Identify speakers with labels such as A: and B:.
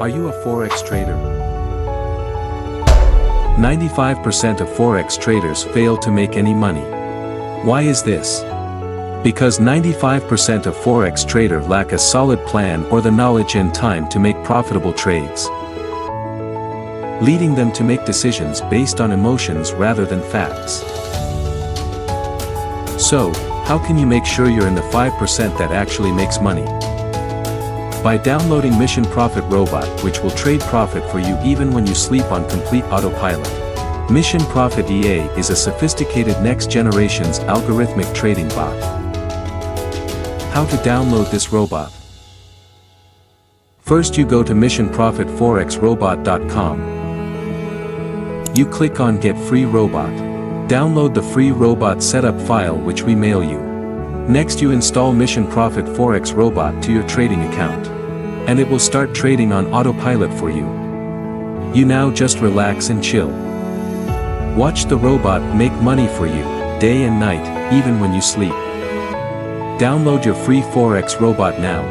A: Are you a Forex trader? 95% of Forex traders fail to make any money. Why is this? Because 95% of Forex traders lack a solid plan or the knowledge and time to make profitable trades, leading them to make decisions based on emotions rather than facts. So, how can you make sure you're in the 5% that actually makes money? By downloading Mission Profit Robot, which will trade profit for you even when you sleep on complete autopilot. Mission Profit EA is a sophisticated next-generation's algorithmic trading bot. How to download this robot? First, you go to missionprofitforexrobot.com. You click on Get Free Robot. Download the free robot setup file which we mail you. Next, you install Mission Profit Forex Robot to your trading account, and it will start trading on autopilot for you. You now just relax and chill. Watch the robot make money for you, day and night, even when you sleep. Download your free Forex Robot now.